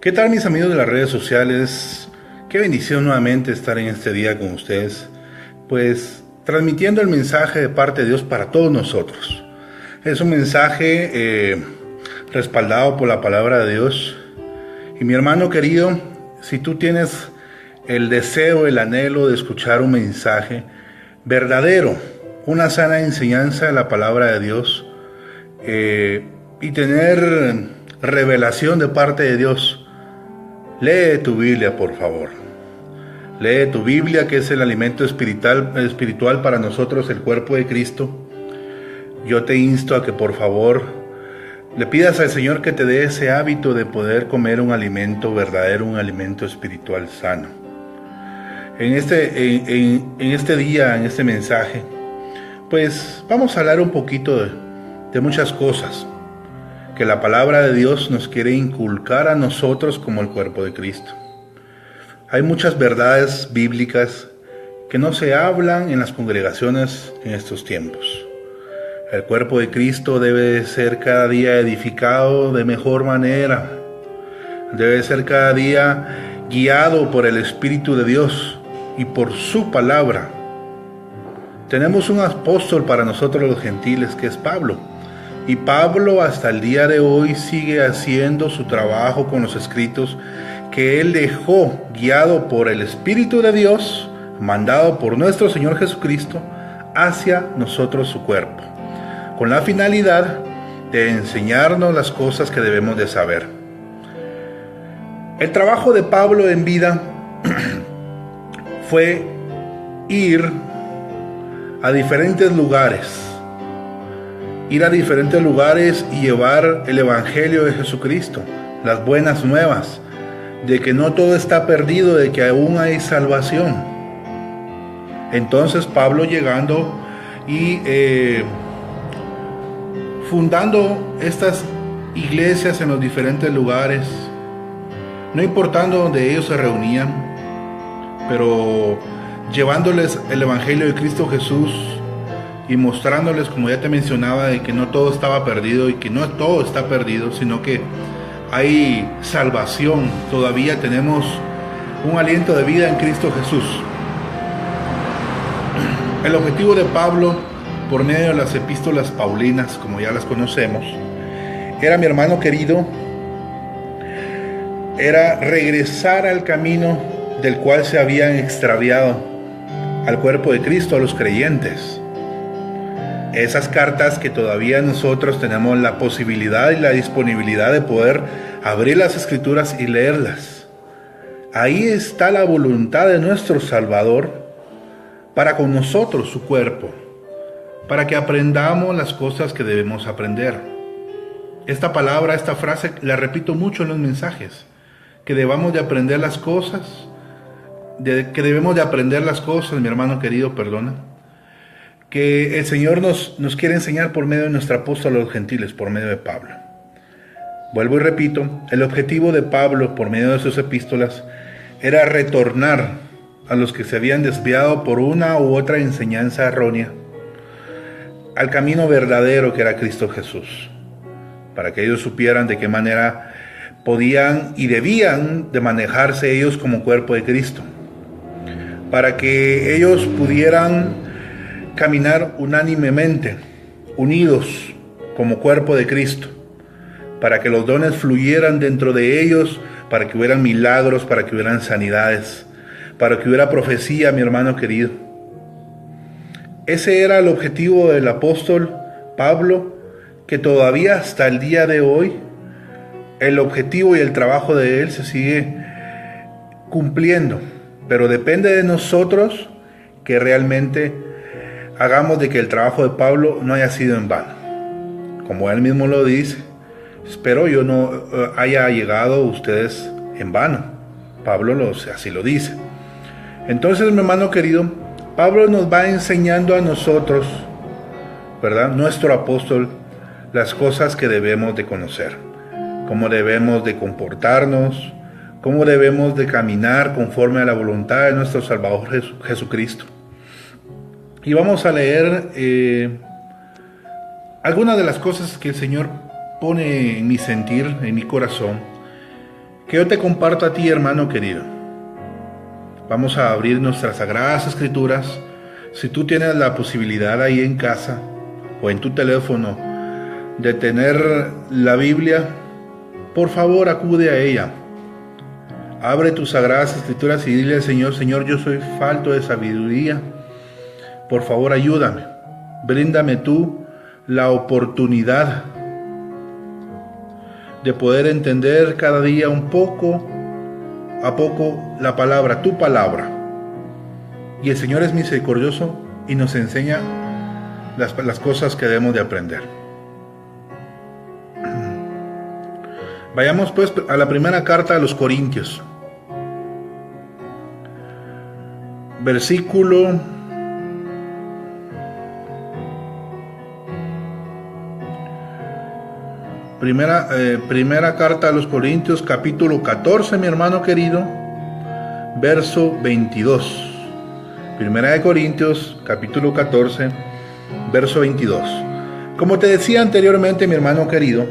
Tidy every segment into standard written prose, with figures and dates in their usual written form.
¿Qué tal, mis amigos de las redes sociales? Qué bendición nuevamente estar en este día con ustedes, pues transmitiendo el mensaje de parte de Dios para todos nosotros. Es un mensaje respaldado por la palabra de Dios. Y mi hermano querido, si tú tienes el deseo, el anhelo de escuchar un mensaje verdadero, una sana enseñanza de la palabra de Dios, y tener revelación de parte de Dios, lee tu Biblia, por favor. Lee tu Biblia, que es el alimento espiritual para nosotros, el cuerpo de Cristo. Yo te insto a que por favor le pidas al Señor que te dé ese hábito de poder comer un alimento verdadero, un alimento espiritual sano. En este día, en este mensaje, pues vamos a hablar un poquito de muchas cosas que la palabra de Dios nos quiere inculcar a nosotros como el cuerpo de Cristo. Hay muchas verdades bíblicas que no se hablan en las congregaciones en estos tiempos. El cuerpo de Cristo debe ser cada día edificado de mejor manera. Debe ser cada día guiado por el Espíritu de Dios y por su palabra. Tenemos un apóstol para nosotros los gentiles, que es Pablo. Y Pablo hasta el día de hoy sigue haciendo su trabajo con los escritos que él dejó, guiado por el Espíritu de Dios, mandado por nuestro Señor Jesucristo, hacia nosotros su cuerpo, con la finalidad de enseñarnos las cosas que debemos de saber. El trabajo de Pablo en vida fue ir a diferentes lugares, y llevar el Evangelio de Jesucristo, las buenas nuevas, de que no todo está perdido, de que aún hay salvación. Entonces Pablo llegando y fundando estas iglesias en los diferentes lugares, no importando donde ellos se reunían, pero llevándoles el Evangelio de Cristo Jesús y mostrándoles, como ya te mencionaba, de que no todo estaba perdido y que no todo está perdido, sino que hay salvación. Todavía tenemos un aliento de vida en Cristo Jesús. El objetivo de Pablo, por medio de las epístolas paulinas, como ya las conocemos, era, mi hermano querido, era regresar al camino del cual se habían extraviado al cuerpo de Cristo, a los creyentes. Esas cartas que todavía nosotros tenemos la posibilidad y la disponibilidad de poder abrir las Escrituras y leerlas. Ahí está la voluntad de nuestro Salvador para con nosotros, su cuerpo, para que aprendamos las cosas que debemos aprender. Esta palabra, esta frase, la repito mucho en los mensajes, que debamos de aprender las cosas, mi hermano querido, perdona, que el Señor nos quiere enseñar por medio de nuestro apóstol a los gentiles, por medio de Pablo. Vuelvo y repito, el objetivo de Pablo, por medio de sus epístolas, era retornar a los que se habían desviado por una u otra enseñanza errónea al camino verdadero que era Cristo Jesús, para que ellos supieran de qué manera podían y debían de manejarse ellos como cuerpo de Cristo, para que ellos pudieran caminar unánimemente, unidos como cuerpo de Cristo, para que los dones fluyeran dentro de ellos, para que hubieran milagros, para que hubieran sanidades, para que hubiera profecía, mi hermano querido. Ese era el objetivo del apóstol Pablo, que todavía hasta el día de hoy el objetivo y el trabajo de él se sigue cumpliendo, pero depende de nosotros que realmente hagamos de que el trabajo de Pablo no haya sido en vano. Como él mismo lo dice, espero yo no haya llegado a ustedes en vano. Pablo así lo dice. Entonces, mi hermano querido, Pablo nos va enseñando a nosotros, ¿verdad?, nuestro apóstol, las cosas que debemos de conocer, cómo debemos de comportarnos, cómo debemos de caminar conforme a la voluntad de nuestro Salvador Jesucristo. Y vamos a leer algunas de las cosas que el Señor pone en mi sentir, en mi corazón, que yo te comparto a ti, hermano querido. Vamos a abrir nuestras sagradas escrituras. Si tú tienes la posibilidad ahí en casa o en tu teléfono de tener la Biblia, por favor acude a ella. Abre tus sagradas escrituras y dile al Señor: Señor, yo soy falto de sabiduría. Por favor, ayúdame. Bríndame tú la oportunidad de poder entender cada día un poco a poco la palabra, tu palabra. Y el Señor es misericordioso y nos enseña las cosas que debemos de aprender. Vayamos pues a la primera carta a los Corintios. Primera carta a los Corintios, capítulo 14, mi hermano querido, verso 22. Primera de Corintios, capítulo 14, verso 22. Como te decía anteriormente, mi hermano querido,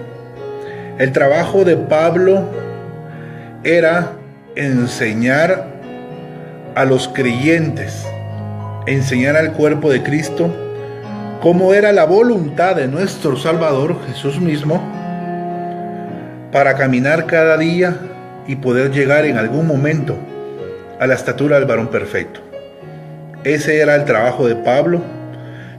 el trabajo de Pablo era enseñar a los creyentes, enseñar al cuerpo de Cristo cómo era la voluntad de nuestro Salvador Jesús mismo para caminar cada día y poder llegar en algún momento a la estatura del varón perfecto. Ese era el trabajo de Pablo,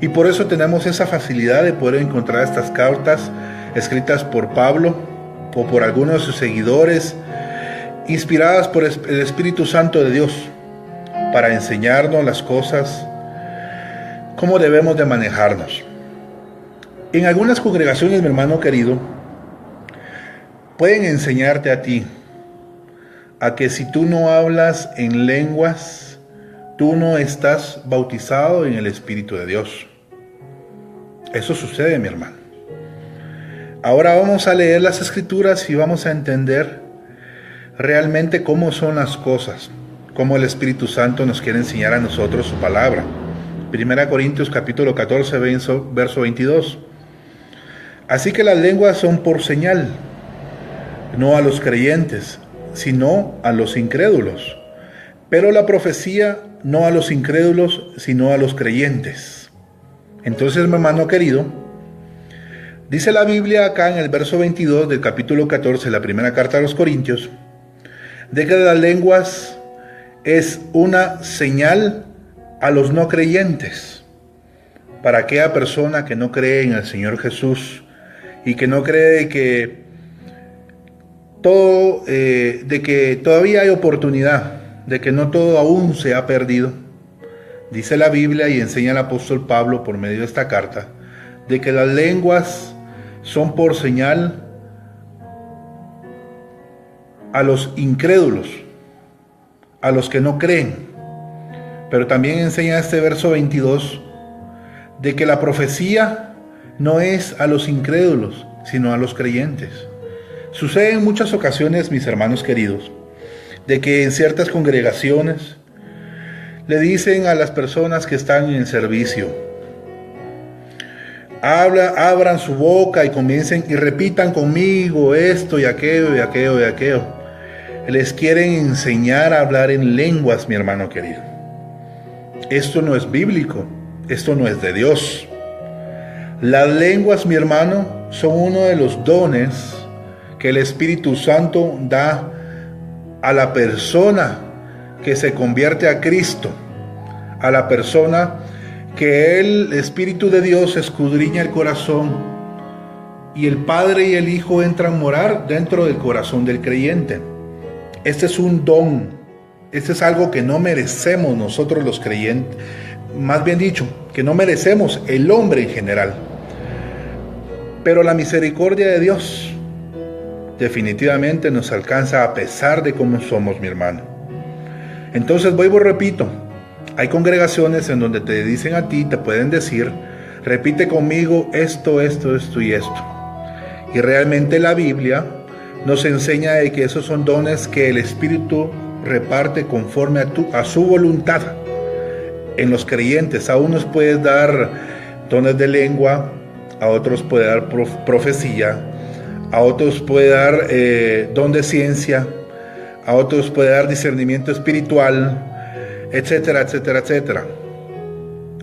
y por eso tenemos esa facilidad de poder encontrar estas cartas escritas por Pablo o por algunos de sus seguidores, inspiradas por el Espíritu Santo de Dios, para enseñarnos las cosas, cómo debemos de manejarnos. En algunas congregaciones, mi hermano querido, pueden enseñarte a ti a que si tú no hablas en lenguas, tú no estás bautizado en el Espíritu de Dios. Eso sucede, mi hermano. Ahora vamos a leer las Escrituras y vamos a entender realmente cómo son las cosas, cómo el Espíritu Santo nos quiere enseñar a nosotros su palabra. Primera Corintios capítulo 14, verso 22. Así que las lenguas son por señal, no a los creyentes, sino a los incrédulos. Pero la profecía no a los incrédulos, sino a los creyentes. Entonces, mi hermano querido, dice la Biblia acá en el verso 22 del capítulo 14, la primera carta a los Corintios, de que las lenguas es una señal a los no creyentes, para aquella persona que no cree en el Señor Jesús y que no cree que de que todavía hay oportunidad, de que no todo aún se ha perdido. Dice la Biblia y enseña el apóstol Pablo por medio de esta carta, de que las lenguas son por señal a los incrédulos, a los que no creen. Pero también enseña este verso 22 de que la profecía no es a los incrédulos, sino a los creyentes. Sucede en muchas ocasiones, mis hermanos queridos, de que en ciertas congregaciones le dicen a las personas que están en el servicio: abran su boca y comiencen y repitan conmigo esto y aquello y aquello y aquello. Les quieren enseñar a hablar en lenguas, mi hermano querido. Esto no es bíblico, esto no es de Dios. Las lenguas, mi hermano, son uno de los dones que el Espíritu Santo da a la persona que se convierte a Cristo, a la persona que el Espíritu de Dios escudriña el corazón y el Padre y el Hijo entran a morar dentro del corazón del creyente. Este es un don, este es algo que no merecemos nosotros los creyentes, más bien dicho, que no merecemos el hombre en general. Pero la misericordia de Dios definitivamente nos alcanza a pesar de cómo somos, mi hermano. Entonces vuelvo, repito, hay congregaciones en donde te dicen a ti, te pueden decir: repite conmigo esto, esto, esto y esto. Y realmente la Biblia nos enseña de que esos son dones que el Espíritu reparte conforme a su voluntad. En los creyentes, a unos puedes dar dones de lengua, a otros puede dar profecía, a otros puede dar don de ciencia, a otros puede dar discernimiento espiritual, etcétera, etcétera, etcétera.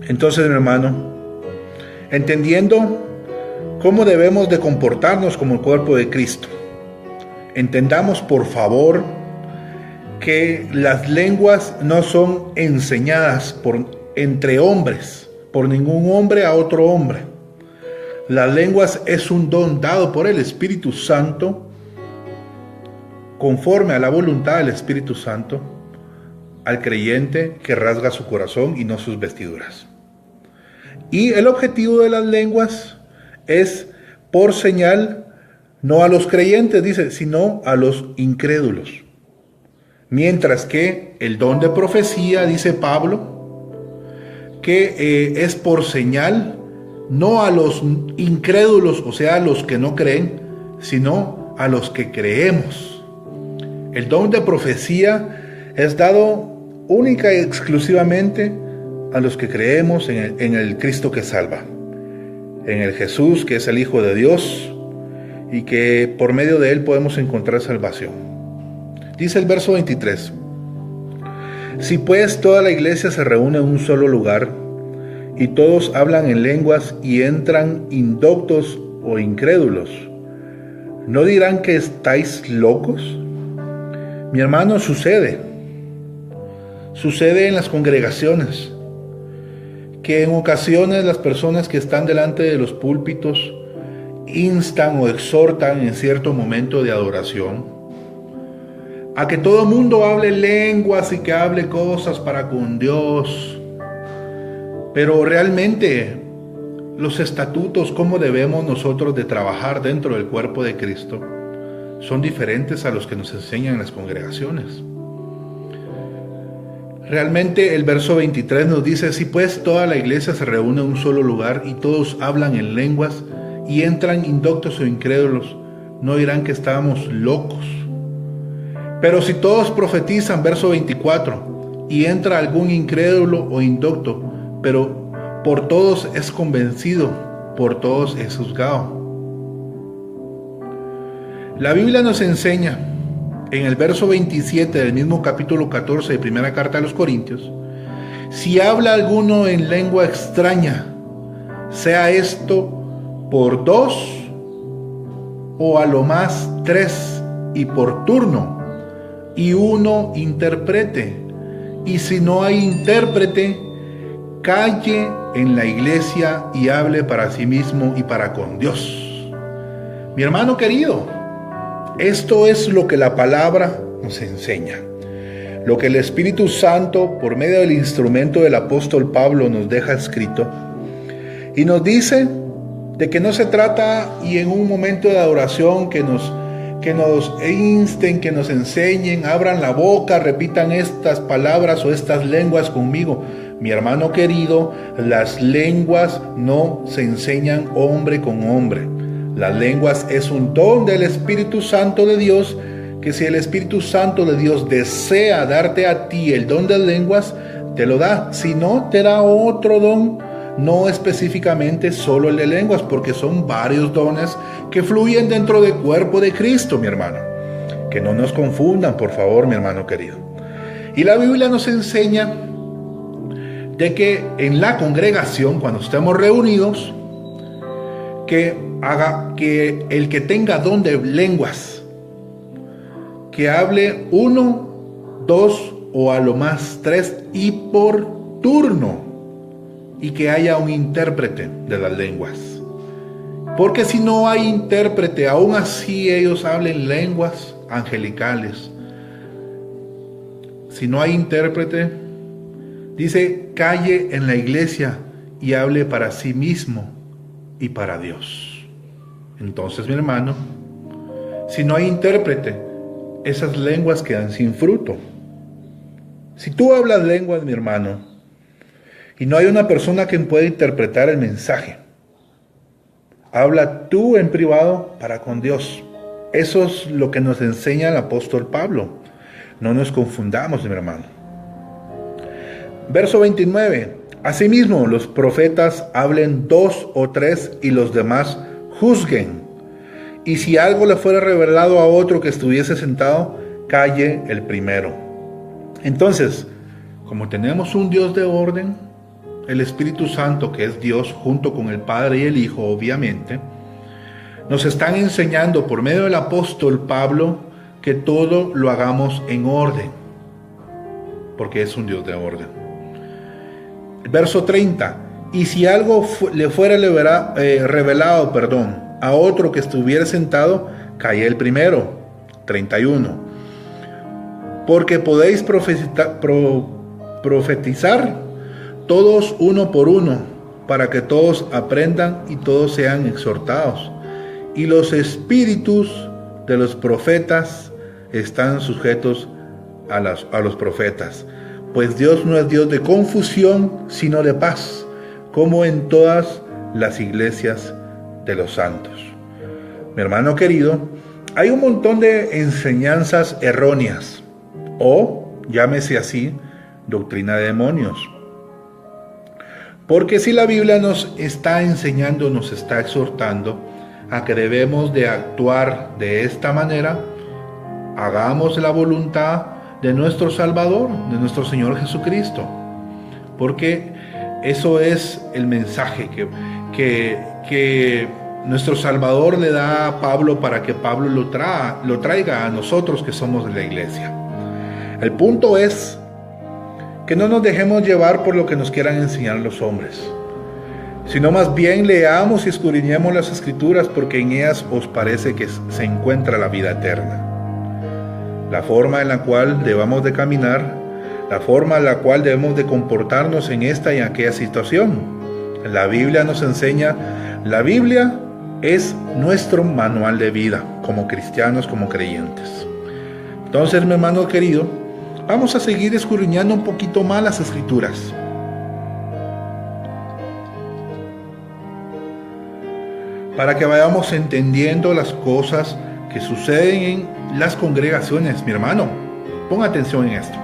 Entonces, mi hermano, entendiendo cómo debemos de comportarnos como el cuerpo de Cristo, entendamos por favor que las lenguas no son enseñadas entre hombres, por ningún hombre a otro hombre. Las lenguas es un don dado por el Espíritu Santo, conforme a la voluntad del Espíritu Santo, al creyente que rasga su corazón y no sus vestiduras. Y el objetivo de las lenguas es por señal, no a los creyentes, dice, sino a los incrédulos. Mientras que el don de profecía, dice Pablo, que es por señal, no a los incrédulos, o sea, a los que no creen, sino a los que creemos. El don de profecía es dado única y exclusivamente a los que creemos en el Cristo que salva, en el Jesús que es el Hijo de Dios y que por medio de él podemos encontrar salvación. Dice el verso 23: si pues toda la iglesia se reúne en un solo lugar y todos hablan en lenguas y entran indoctos o incrédulos, ¿no dirán que estáis locos? Mi hermano, sucede en las congregaciones que en ocasiones las personas que están delante de los púlpitos instan o exhortan en cierto momento de adoración a que todo el mundo hable lenguas y que hable cosas para con Dios. Pero realmente los estatutos, cómo debemos nosotros de trabajar dentro del cuerpo de Cristo, son diferentes a los que nos enseñan en las congregaciones. Realmente el verso 23 nos dice: si pues toda la iglesia se reúne en un solo lugar y todos hablan en lenguas y entran indoctos o incrédulos, no dirán que estábamos locos. Pero si todos profetizan, verso 24, y entra algún incrédulo o indocto, pero por todos es convencido, por todos es juzgado. La Biblia nos enseña en el verso 27 del mismo capítulo 14 de primera carta a los Corintios: si habla alguno en lengua extraña, sea esto por 2 o a lo más 3 y por turno, y uno interprete. Y si no hay intérprete, calle en la iglesia y hable para sí mismo y para con Dios. Mi hermano querido, esto es lo que la palabra nos enseña, lo que el Espíritu Santo por medio del instrumento del apóstol Pablo nos deja escrito, y nos dice de que no se trata y en un momento de adoración que nos insten, que nos enseñen, abran la boca, repitan estas palabras o estas lenguas conmigo. Mi hermano querido, las lenguas no se enseñan hombre con hombre. Las lenguas es un don del Espíritu Santo de Dios, que si el Espíritu Santo de Dios desea darte a ti el don de lenguas, te lo da. Si no, te da otro don, no específicamente solo el de lenguas, porque son varios dones que fluyen dentro del cuerpo de Cristo, mi hermano. Que no nos confundan, por favor, mi hermano querido. Y la Biblia nos enseña de que en la congregación, cuando estemos reunidos, que el que tenga don de lenguas, que hable 1, 2 o a lo más 3 y por turno, y que haya un intérprete de las lenguas. Porque si no hay intérprete, aún así ellos hablen lenguas angelicales. Si no hay intérprete, dice, calle en la iglesia y hable para sí mismo y para Dios. Entonces, mi hermano, si no hay intérprete, esas lenguas quedan sin fruto. Si tú hablas lenguas, mi hermano, y no hay una persona que pueda interpretar el mensaje, habla tú en privado para con Dios. Eso es lo que nos enseña el apóstol Pablo. No nos confundamos, mi hermano. Verso 29. Asimismo, los profetas hablen 2 o 3 y los demás juzguen. Y si algo le fuera revelado a otro que estuviese sentado, calle el primero. Entonces, como tenemos un Dios de orden, el Espíritu Santo, que es Dios junto con el Padre y el Hijo, obviamente, nos están enseñando por medio del apóstol Pablo que todo lo hagamos en orden, porque es un Dios de orden. El verso 30, y si algo le fuera revelado, a otro que estuviera sentado, calle el primero. 31, porque podéis profetizar todos uno por uno, para que todos aprendan y todos sean exhortados. Y los espíritus de los profetas están sujetos a los profetas, pues Dios no es Dios de confusión, sino de paz, como en todas las iglesias de los santos. Mi hermano querido, hay un montón de enseñanzas erróneas, o llámese así, doctrina de demonios. Porque si la Biblia nos está enseñando, nos está exhortando a que debemos de actuar de esta manera, hagamos la voluntad de nuestro Salvador, de nuestro Señor Jesucristo. Porque eso es el mensaje que nuestro Salvador le da a Pablo para que Pablo lo traiga a nosotros que somos de la iglesia. El punto es que no nos dejemos llevar por lo que nos quieran enseñar los hombres, sino más bien leamos y escudriñemos las Escrituras, porque en ellas os parece que se encuentra la vida eterna. La forma en la cual debamos de caminar, la forma en la cual debemos de comportarnos en esta y en aquella situación. La Biblia nos enseña, la Biblia es nuestro manual de vida como cristianos, como creyentes. Entonces, mi hermano querido, vamos a seguir escudriñando un poquito más las Escrituras. Para que vayamos entendiendo las cosas que suceden en las congregaciones, mi hermano. Ponga atención en esto.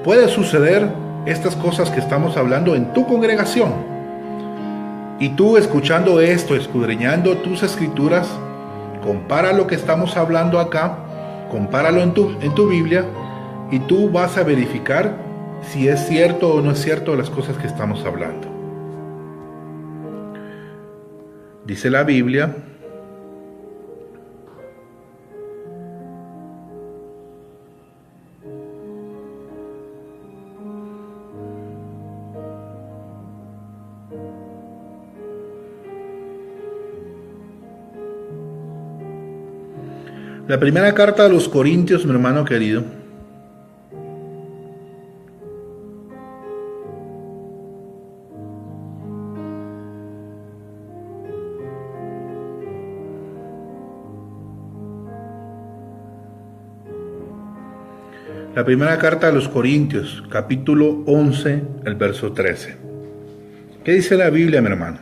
Puede suceder estas cosas que estamos hablando en tu congregación. Y tú, escuchando esto, escudriñando tus Escrituras, compara lo que estamos hablando acá, compáralo en tu Biblia, y tú vas a verificar si es cierto o no es cierto las cosas que estamos hablando. Dice la Biblia, la primera carta a los Corintios, mi hermano querido, la primera carta a los Corintios, capítulo 11, el verso 13. ¿Qué dice la Biblia, mi hermano?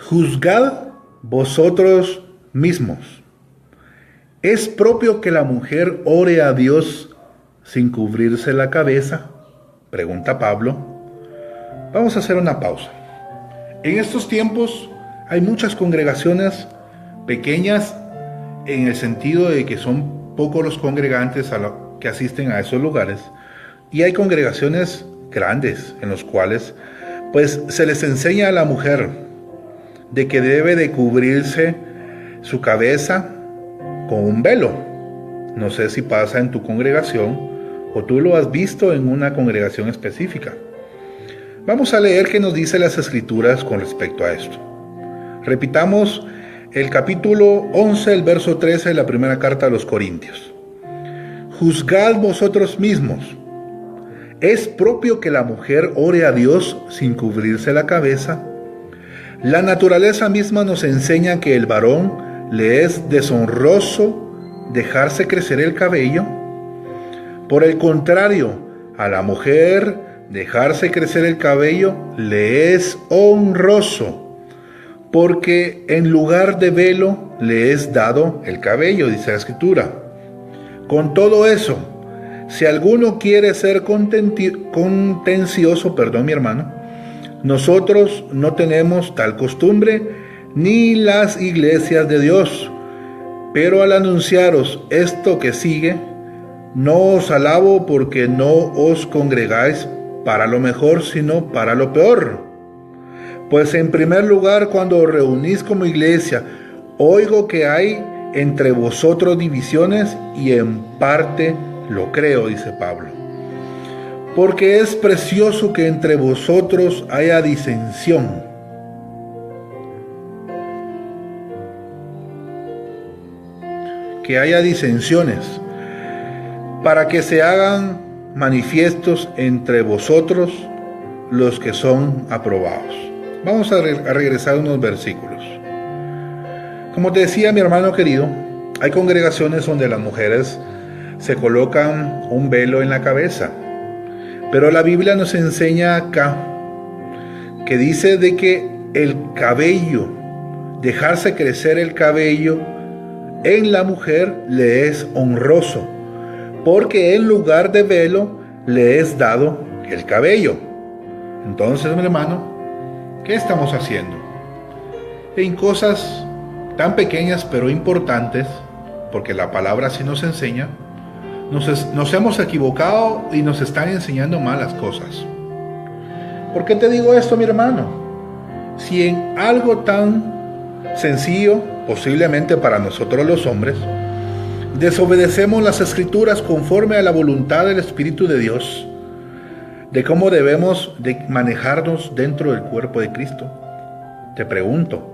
Juzgad vosotros mismos. ¿Es propio que la mujer ore a Dios sin cubrirse la cabeza? Pregunta Pablo. Vamos a hacer una pausa. En estos tiempos hay muchas congregaciones pequeñas, en el sentido de que son pocos los congregantes que asisten a esos lugares, y hay congregaciones grandes en los cuales pues se les enseña a la mujer de que debe de cubrirse su cabeza con un velo. No sé si pasa en tu congregación o tú lo has visto en una congregación específica. Vamos a leer qué nos dice las Escrituras con respecto a esto. Repitamos el capítulo 11, el verso 13 de la primera carta a los Corintios. Juzgad vosotros mismos. ¿Es propio que la mujer ore a Dios sin cubrirse la cabeza? La naturaleza misma nos enseña que el varón le es deshonroso dejarse crecer el cabello. Por el contrario, a la mujer dejarse crecer el cabello le es honroso, porque en lugar de velo le es dado el cabello, dice la Escritura. Con todo eso, si alguno quiere ser contencioso, mi hermano, nosotros no tenemos tal costumbre, ni las iglesias de Dios. Pero al anunciaros esto que sigue, No os alabo porque no os congregáis para lo mejor, sino para lo peor. Pues en primer lugar, cuando os reunís como iglesia, oigo que hay entre vosotros divisiones, y en parte lo creo, dice Pablo. Porque es precioso que entre vosotros haya disensión. Que haya disensiones, para que se hagan manifiestos entre vosotros los que son aprobados. Vamos a regresar unos versículos. Como te decía, mi hermano querido, hay congregaciones donde las mujeres se colocan un velo en la cabeza, pero la Biblia nos enseña acá que dice de que el cabello, dejarse crecer el cabello en la mujer le es honroso, porque en lugar de velo le es dado el cabello. Entonces, mi hermano, ¿qué estamos haciendo? En cosas tan pequeñas pero importantes, porque la palabra así nos enseña, nos hemos equivocado y nos están enseñando malas cosas. ¿Por qué te digo esto, mi hermano? Si en algo tan sencillo, posiblemente para nosotros los hombres, desobedecemos las escrituras conforme a la voluntad del Espíritu de Dios, de cómo debemos de manejarnos dentro del cuerpo de Cristo, te pregunto,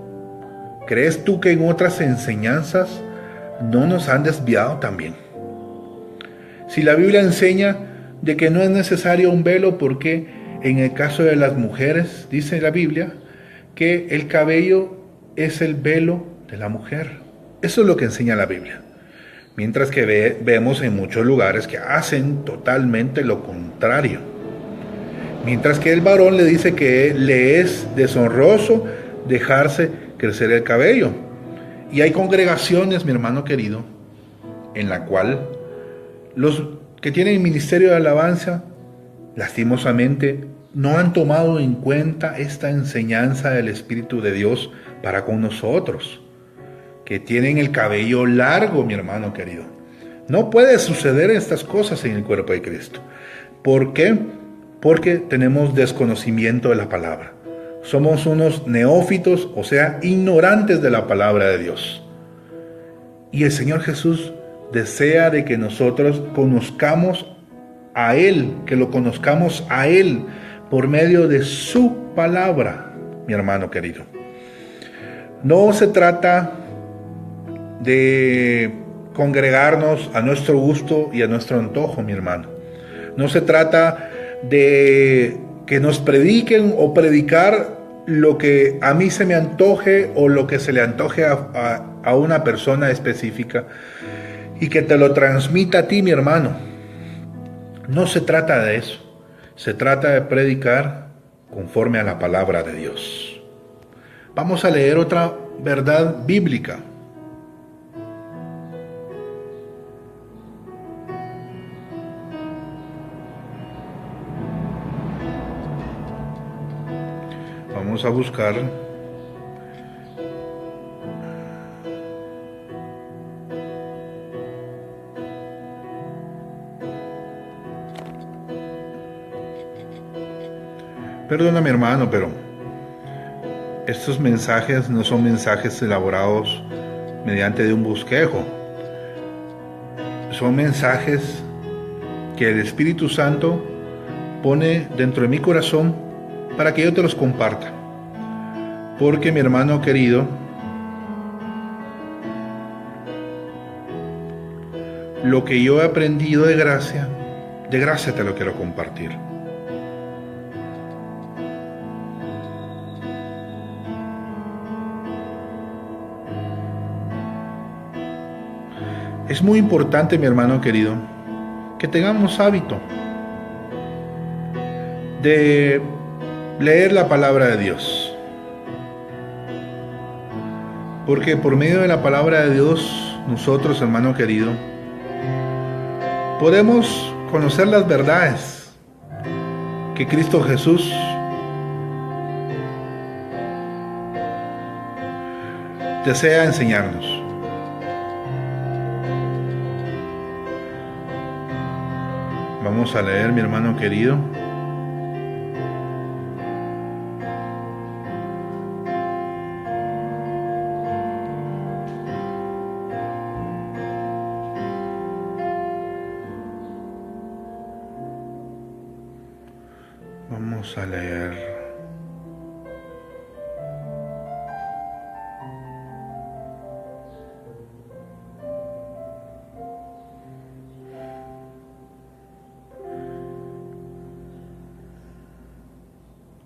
¿crees tú que en otras enseñanzas no nos han desviado también? Si la Biblia enseña de que no es necesario un velo, porque en el caso de las mujeres, dice la Biblia, que el cabello es el velo de la mujer. Eso es lo que enseña la Biblia. Mientras que vemos en muchos lugares que hacen totalmente lo contrario. Mientras que el varón le dice que le es deshonroso dejarse crecer el cabello. Y hay congregaciones, mi hermano querido, en la cual los que tienen ministerio de alabanza, lastimosamente, no han tomado en cuenta esta enseñanza del Espíritu de Dios para con nosotros, que tienen el cabello largo, mi hermano querido. No puede suceder estas cosas en el cuerpo de Cristo. ¿Por qué? Porque tenemos desconocimiento de la palabra. Somos unos neófitos, o sea, ignorantes de la palabra de Dios. Y el Señor Jesús desea de que nosotros conozcamos a Él, que lo conozcamos a Él por medio de su palabra, mi hermano querido. No se trata de congregarnos a nuestro gusto y a nuestro antojo, mi hermano. No se trata de que nos prediquen o predicar lo que a mí se me antoje o lo que se le antoje a una persona específica y que te lo transmita a ti, mi hermano. No se trata de eso. Se trata de predicar conforme a la palabra de Dios. Vamos a leer otra verdad bíblica. Vamos a buscar perdona, mi hermano, pero estos mensajes no son mensajes elaborados mediante de un bosquejo. Son mensajes que el Espíritu Santo pone dentro de mi corazón para que yo te los comparta. Porque, mi hermano querido, lo que yo he aprendido de gracia te lo quiero compartir. Es muy importante, mi hermano querido, que tengamos hábito de leer la palabra de Dios. Porque por medio de la palabra de Dios, nosotros, hermano querido, podemos conocer las verdades que Cristo Jesús desea enseñarnos. Vamos a leer, mi hermano querido. Vamos a leer.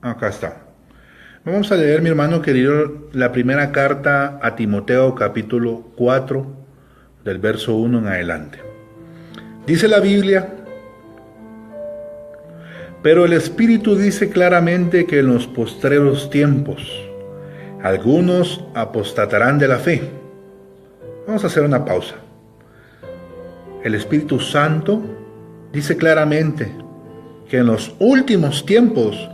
Acá está. Vamos a leer, mi hermano querido, la primera carta a Timoteo, capítulo 4, del verso 1 en adelante. Dice la Biblia: pero el Espíritu dice claramente que en los postreros tiempos algunos apostatarán de la fe. Vamos a hacer una pausa. El Espíritu Santo dice claramente que en los últimos tiempos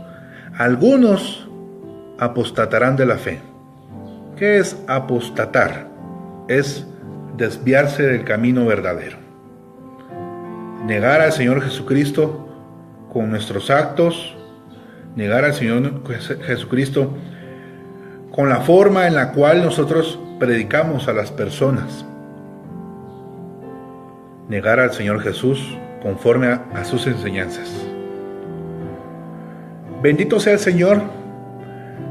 algunos apostatarán de la fe. ¿Qué es apostatar? Es desviarse del camino verdadero. Negar al Señor Jesucristo con nuestros actos, negar al Señor Jesucristo con la forma en la cual nosotros predicamos a las personas. Negar al Señor Jesús conforme a sus enseñanzas. Bendito sea el Señor.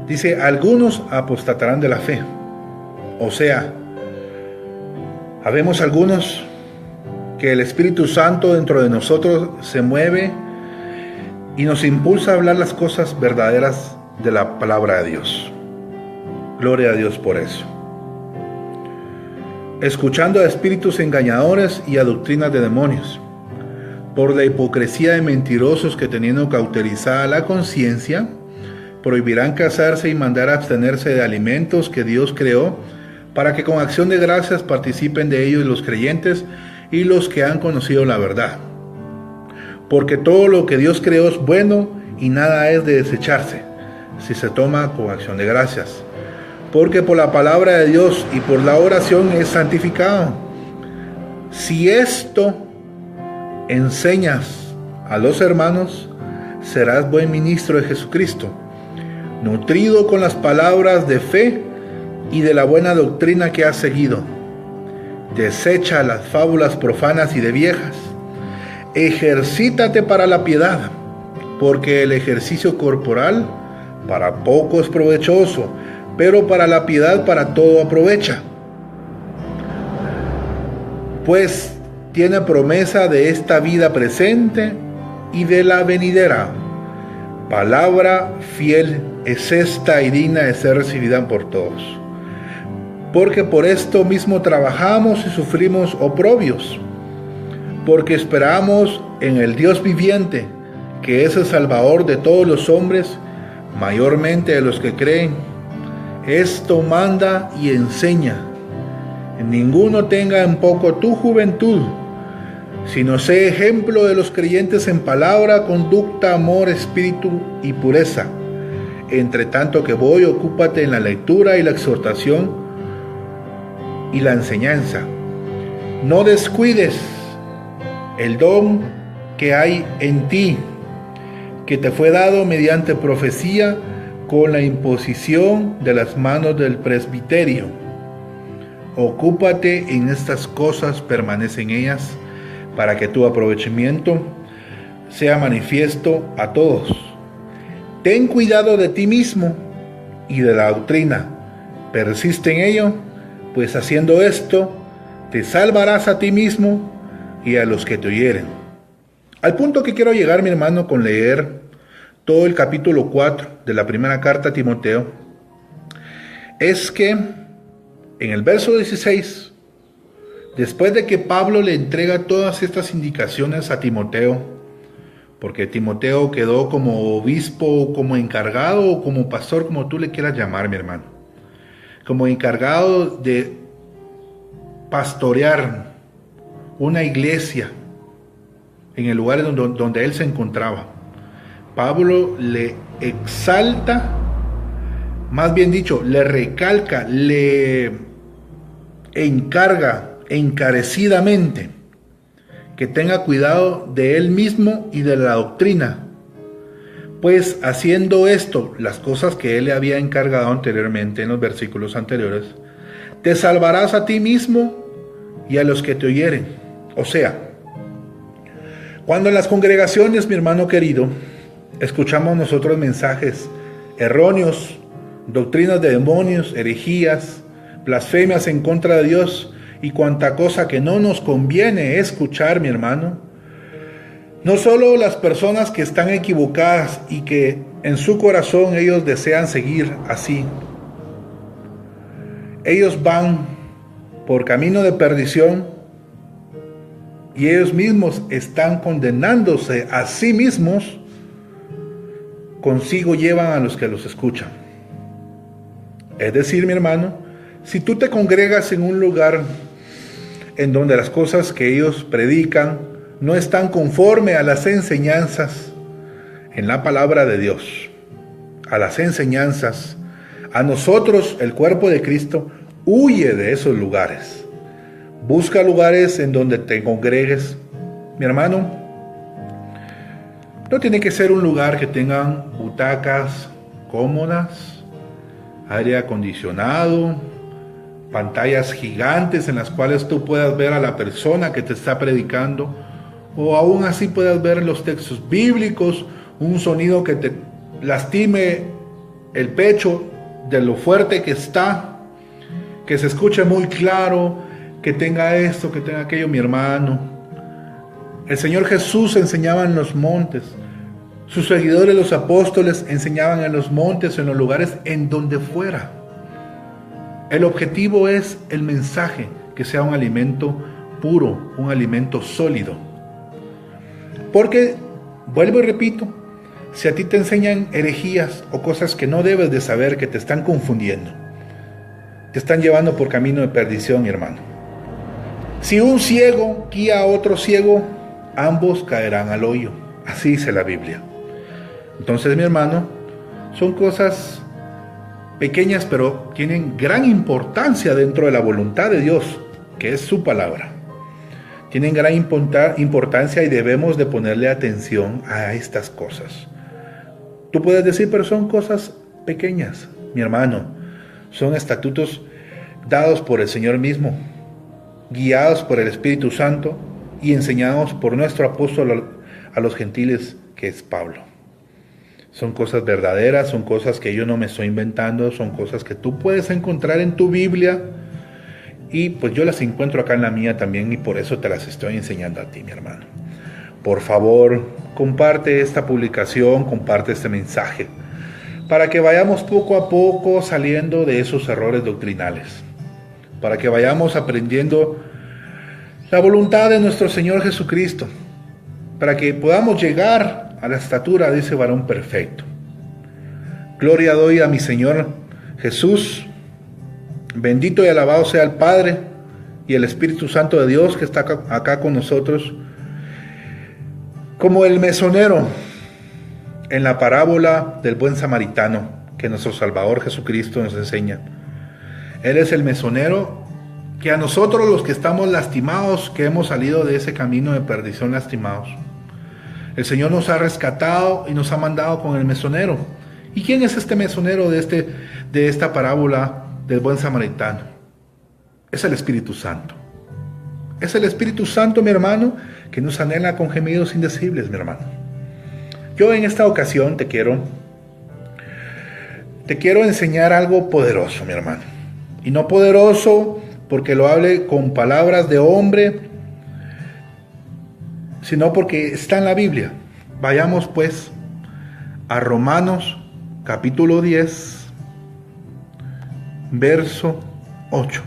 Dice, algunos apostatarán de la fe. O sea, habemos algunos que el Espíritu Santo dentro de nosotros se mueve y nos impulsa a hablar las cosas verdaderas de la palabra de Dios. Gloria a Dios por eso. Escuchando a espíritus engañadores y a doctrinas de demonios, por la hipocresía de mentirosos que, teniendo cauterizada la conciencia, prohibirán casarse y mandar a abstenerse de alimentos que Dios creó, para que con acción de gracias participen de ellos los creyentes y los que han conocido la verdad. Porque todo lo que Dios creó es bueno y nada es de desecharse, si se toma con acción de gracias. Porque por la palabra de Dios y por la oración es santificado. Si esto enseñas a los hermanos, serás buen ministro de Jesucristo, nutrido con las palabras de fe y de la buena doctrina que has seguido. Desecha las fábulas profanas y de viejas. Ejercítate para la piedad, porque el ejercicio corporal para poco es provechoso, pero para la piedad para todo aprovecha, pues tiene promesa de esta vida presente y de la venidera. Palabra fiel es esta y digna de ser recibida por todos. Porque por esto mismo trabajamos y sufrimos oprobios, porque esperamos en el Dios viviente, que es el Salvador de todos los hombres, mayormente de los que creen. Esto manda y enseña. Ninguno tenga en poco tu juventud, sino sé ejemplo de los creyentes en palabra, conducta, amor, espíritu y pureza. Entre tanto que voy, ocúpate en la lectura y la exhortación y la enseñanza. No descuides el don que hay en ti, que te fue dado mediante profecía con la imposición de las manos del presbiterio. Ocúpate en estas cosas, permanece en ellas, para que tu aprovechamiento sea manifiesto a todos. Ten cuidado de ti mismo y de la doctrina. Persiste en ello, pues haciendo esto, te salvarás a ti mismo y a los que te oyeren. Al punto que quiero llegar, mi hermano, con leer todo el capítulo 4 de la primera carta a Timoteo, es que en el verso 16, después de que Pablo le entrega todas estas indicaciones a Timoteo, porque Timoteo quedó como obispo, como encargado o como pastor, como tú le quieras llamar, mi hermano, como encargado de pastorear una iglesia en el lugar donde él se encontraba. Pablo le exalta, más bien dicho, le recalca, le encarga encarecidamente que tenga cuidado de él mismo y de la doctrina, pues haciendo esto, las cosas que él le había encargado anteriormente en los versículos anteriores, te salvarás a ti mismo y a los que te oyeren. O sea, cuando en las congregaciones, mi hermano querido, escuchamos nosotros mensajes erróneos, doctrinas de demonios, herejías, blasfemias en contra de Dios y cuanta cosa que no nos conviene escuchar, mi hermano, no solo las personas que están equivocadas y que en su corazón ellos desean seguir así, ellos van por camino de perdición y ellos mismos están condenándose a sí mismos, consigo llevan a los que los escuchan. Es decir, mi hermano, si tú te congregas en un lugar en donde las cosas que ellos predican no están conforme a las enseñanzas en la palabra de Dios, a las enseñanzas, a nosotros, el cuerpo de Cristo, huye de esos lugares. Busca lugares en donde te congregues. Mi hermano, no tiene que ser un lugar que tengan butacas cómodas, aire acondicionado, pantallas gigantes en las cuales tú puedas ver a la persona que te está predicando, o aún así puedas ver los textos bíblicos, un sonido que te lastime el pecho de lo fuerte que está, que se escuche muy claro, que tenga esto, que tenga aquello, mi hermano. El Señor Jesús enseñaba en los montes, sus seguidores, los apóstoles, enseñaban en los montes, en los lugares, en donde fuera. El objetivo es el mensaje, que sea un alimento puro, un alimento sólido. Porque, vuelvo y repito, si a ti te enseñan herejías o cosas que no debes de saber, que te están confundiendo, te están llevando por camino de perdición, mi hermano. Si un ciego guía a otro ciego, ambos caerán al hoyo. Así dice la Biblia. Entonces, mi hermano, son cosas pequeñas, pero tienen gran importancia dentro de la voluntad de Dios, que es su palabra. Tienen gran importancia y debemos de ponerle atención a estas cosas. Tú puedes decir, pero son cosas pequeñas, mi hermano. Son estatutos dados por el Señor mismo, guiados por el Espíritu Santo y enseñados por nuestro apóstol a los gentiles, que es Pablo. Son cosas verdaderas, son cosas que yo no me estoy inventando, son cosas que tú puedes encontrar en tu Biblia. Y pues yo las encuentro acá en la mía también y por eso te las estoy enseñando a ti, mi hermano. Por favor, comparte esta publicación, comparte este mensaje, para que vayamos poco a poco saliendo de esos errores doctrinales, para que vayamos aprendiendo la voluntad de nuestro Señor Jesucristo, para que podamos llegar a la estatura de ese varón perfecto. Gloria doy a mi Señor Jesús. Bendito y alabado sea el Padre y el Espíritu Santo de Dios que está acá con nosotros, como el mesonero en la parábola del buen samaritano que nuestro Salvador Jesucristo nos enseña. Él es el mesonero que a nosotros, los que estamos lastimados, que hemos salido de ese camino de perdición lastimados, el Señor nos ha rescatado y nos ha mandado con el mesonero. ¿Y quién es este mesonero de esta parábola del buen samaritano? Es el Espíritu Santo. Es el Espíritu Santo, mi hermano, que nos anhela con gemidos indecibles, mi hermano. Yo en esta ocasión te quiero enseñar algo poderoso, mi hermano. Y no poderoso porque lo hable con palabras de hombre, sino porque está en la Biblia. Vayamos pues a Romanos capítulo 10, verso 8.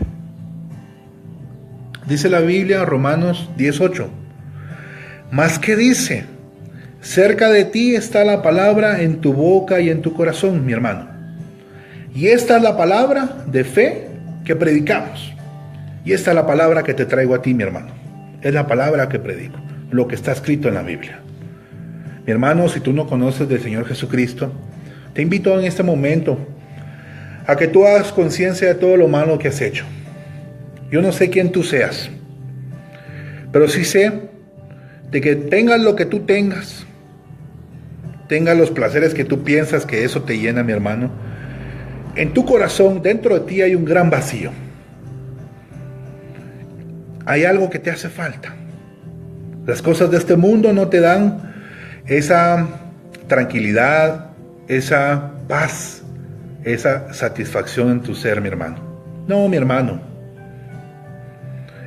Dice la Biblia, Romanos 10:8. Mas ¿qué dice? Cerca de ti está la palabra en tu boca y en tu corazón, mi hermano. Y esta es la palabra de fe que predicamos. Y esta es la palabra que te traigo a ti, mi hermano. Es la palabra que predico, lo que está escrito en la Biblia. Mi hermano, si tú no conoces del Señor Jesucristo, te invito en este momento a que tú hagas conciencia de todo lo malo que has hecho. Yo no sé quién tú seas, pero sí sé de que tengas lo que tú tengas, tengas los placeres que tú piensas que eso te llena, mi hermano, en tu corazón, dentro de ti hay un gran vacío. Hay algo que te hace falta. Las cosas de este mundo no te dan esa tranquilidad, esa paz, esa satisfacción en tu ser, mi hermano. No, mi hermano.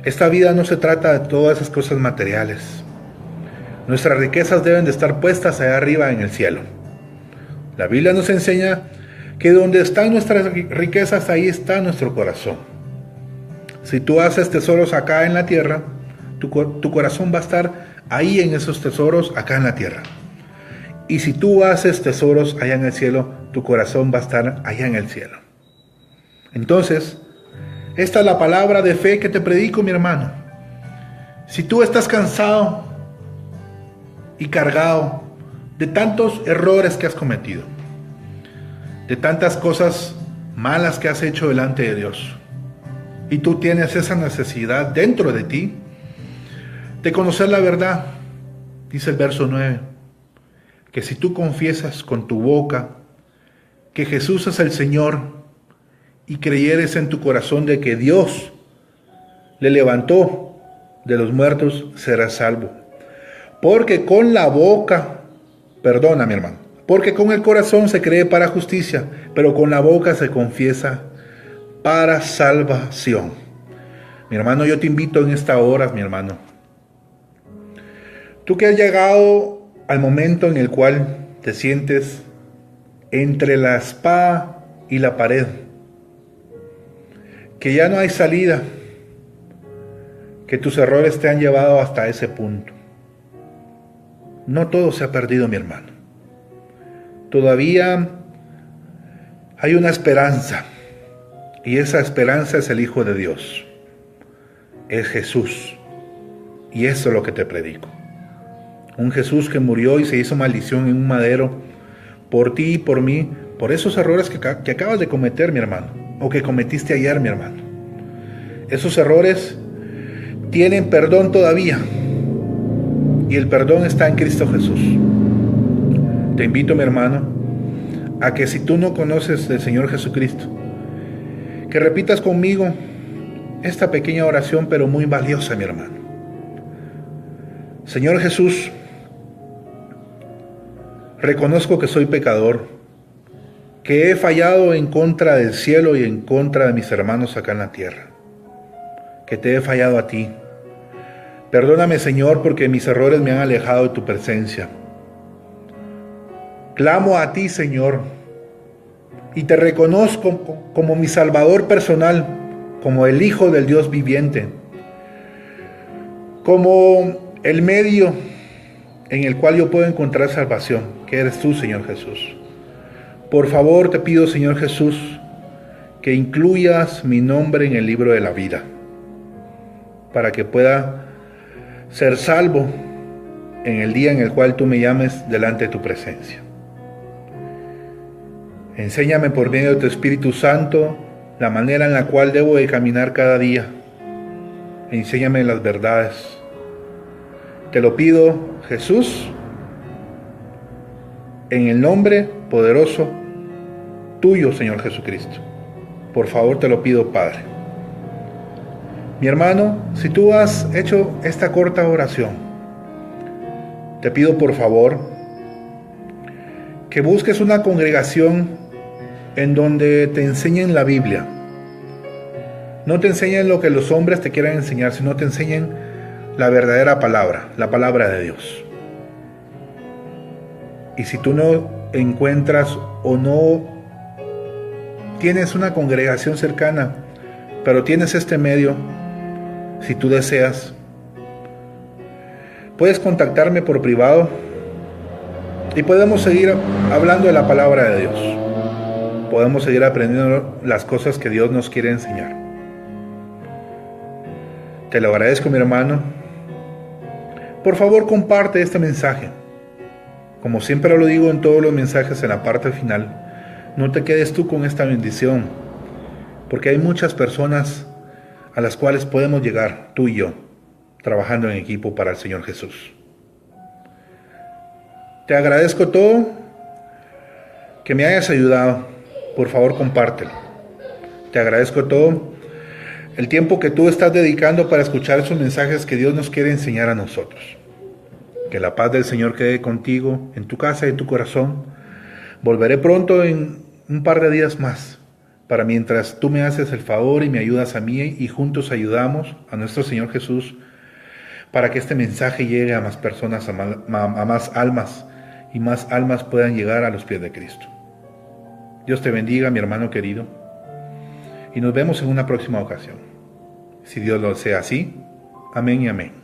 Esta vida no se trata de todas esas cosas materiales. Nuestras riquezas deben de estar puestas allá arriba en el cielo. La Biblia nos enseña que donde están nuestras riquezas, ahí está nuestro corazón. Si tú haces tesoros acá en la tierra, tu corazón va a estar ahí en esos tesoros acá en la tierra. Y si tú haces tesoros allá en el cielo, tu corazón va a estar allá en el cielo. Entonces, esta es la palabra de fe que te predico, mi hermano. Si tú estás cansado y cargado de tantos errores que has cometido, de tantas cosas malas que has hecho delante de Dios, y tú tienes esa necesidad dentro de ti de conocer la verdad, dice el verso 9, que si tú confiesas con tu boca que Jesús es el Señor y creyeres en tu corazón de que Dios le levantó de los muertos, serás salvo. Porque con la boca, perdona mi hermano, porque con el corazón se cree para justicia, pero con la boca se confiesa para salvación. Mi hermano, yo te invito en esta hora, mi hermano. Tú que has llegado al momento en el cual te sientes entre la espada y la pared, que ya no hay salida, que tus errores te han llevado hasta ese punto. No todo se ha perdido, mi hermano. Todavía hay una esperanza, y esa esperanza es el Hijo de Dios, es Jesús, y eso es lo que te predico. Un Jesús que murió y se hizo maldición en un madero por ti y por mí, por esos errores que acabas de cometer, mi hermano, o que cometiste ayer, mi hermano. Esos errores tienen perdón todavía, y el perdón está en Cristo Jesús. Te invito, mi hermano, a que si tú no conoces del Señor Jesucristo, que repitas conmigo esta pequeña oración, pero muy valiosa, mi hermano. Señor Jesús, reconozco que soy pecador, que he fallado en contra del cielo y en contra de mis hermanos acá en la tierra, que te he fallado a ti. Perdóname, Señor, porque mis errores me han alejado de tu presencia. Clamo a ti, Señor, y te reconozco como mi Salvador personal, como el Hijo del Dios viviente, como el medio en el cual yo puedo encontrar salvación, que eres tú, Señor Jesús. Por favor, te pido, Señor Jesús, que incluyas mi nombre en el libro de la vida, para que pueda ser salvo en el día en el cual tú me llames delante de tu presencia. Enséñame por medio de tu Espíritu Santo la manera en la cual debo de caminar cada día. Enséñame las verdades. Te lo pido, Jesús, en el nombre poderoso tuyo, Señor Jesucristo. Por favor, te lo pido, Padre. Mi hermano, si tú has hecho esta corta oración, te pido por favor que busques una congregación en donde te enseñen la Biblia. No te enseñen lo que los hombres te quieran enseñar, sino te enseñen la verdadera palabra, la palabra de Dios. Y si tú no encuentras o no tienes una congregación cercana, pero tienes este medio, si tú deseas, puedes contactarme por privado y podemos seguir hablando de la palabra de Dios. Podemos seguir aprendiendo las cosas que Dios nos quiere enseñar. Te lo agradezco, mi hermano. Por favor, comparte este mensaje. Como siempre lo digo en todos los mensajes en la parte final, no te quedes tú con esta bendición, porque hay muchas personas a las cuales podemos llegar, tú y yo, trabajando en equipo para el Señor Jesús. Te agradezco todo, que me hayas ayudado. Por favor, compártelo. Te agradezco todo el tiempo que tú estás dedicando para escuchar esos mensajes que Dios nos quiere enseñar a nosotros. Que la paz del Señor quede contigo, en tu casa y en tu corazón. Volveré pronto en un par de días más, para mientras tú me haces el favor y me ayudas a mí y juntos ayudamos a nuestro Señor Jesús para que este mensaje llegue a más personas, a más almas, y más almas puedan llegar a los pies de Cristo. Dios te bendiga, mi hermano querido, y nos vemos en una próxima ocasión. Si Dios lo desea así, amén y amén.